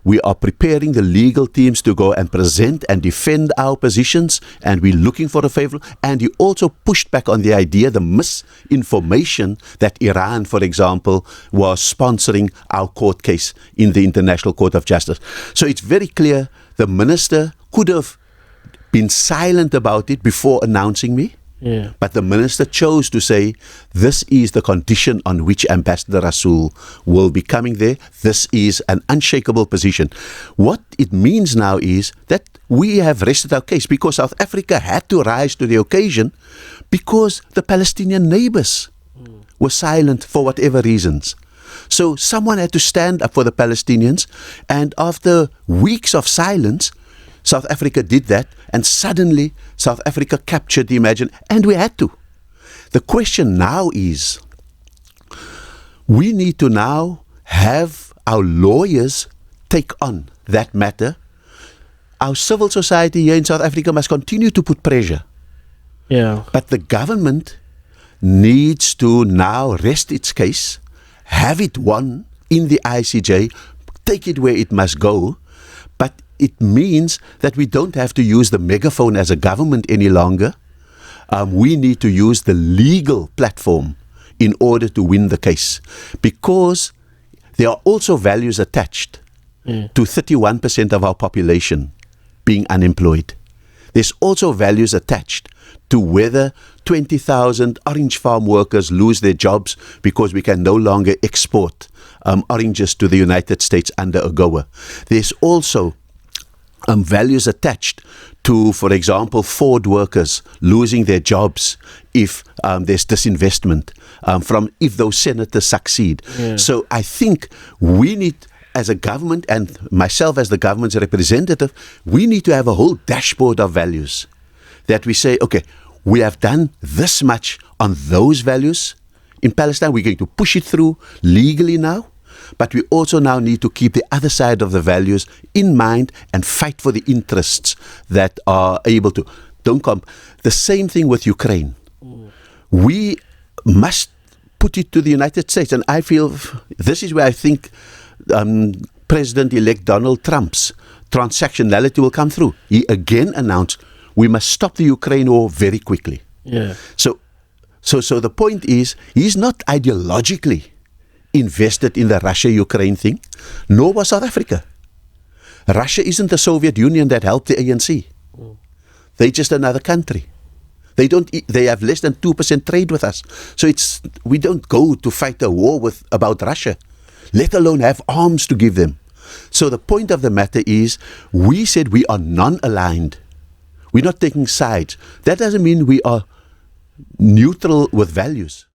We are preparing the legal teams to go and present and defend our positions, and we're looking for a favorable. And he also pushed back on the idea, the misinformation that Iran, for example, was sponsoring our court case in the International Court of Justice. So it's very clear the minister could have been silent about it before announcing me. Yeah. But the minister chose to say, this is the condition on which Ambassador Rasool will be coming there. This is an unshakable position. What it means now is that we have rested our case because South Africa had to rise to the occasion because the Palestinian neighbors were silent for whatever reasons. So someone had to stand up for the Palestinians, and after weeks of silence, South Africa did that, and suddenly South Africa captured the imagination, and we had to. The question now is, we need to now have our lawyers take on that matter. Our civil society here in South Africa must continue to put pressure. Yeah. But the government needs to now rest its case, have it won in the ICJ, take it where it must go, but it means that we don't have to use the megaphone as a government any longer. We need to use the legal platform in order to win the case, because there are also values attached to 31% of our population being unemployed. There's also values attached to whether 20,000 orange farm workers lose their jobs because we can no longer export oranges to the United States under AGOA. There's also values attached to, for example, Ford workers losing their jobs if there's disinvestment from if those senators succeed. Yeah. So I think we need, as a government, and myself as the government's representative, we need to have a whole dashboard of values that we say, okay, we have done this much on those values in Palestine. We're going to push it through legally now. But we also now need to keep the other side of the values in mind and fight for the interests that are able to. The same thing with Ukraine. We must put it to the United States. And I feel this is where I think President-elect Donald Trump's transactionality will come through. He again announced we must stop the Ukraine war very quickly. Yeah. So the point is, he's not ideologically invested in the Russia-Ukraine thing, nor was South Africa. Russia isn't the Soviet Union that helped the ANC. They're just another country. They have less than 2% trade with us. So we don't go to fight a war about Russia, let alone have arms to give them. So the point of the matter is, we said we are non-aligned. We're not taking sides. That doesn't mean we are neutral with values.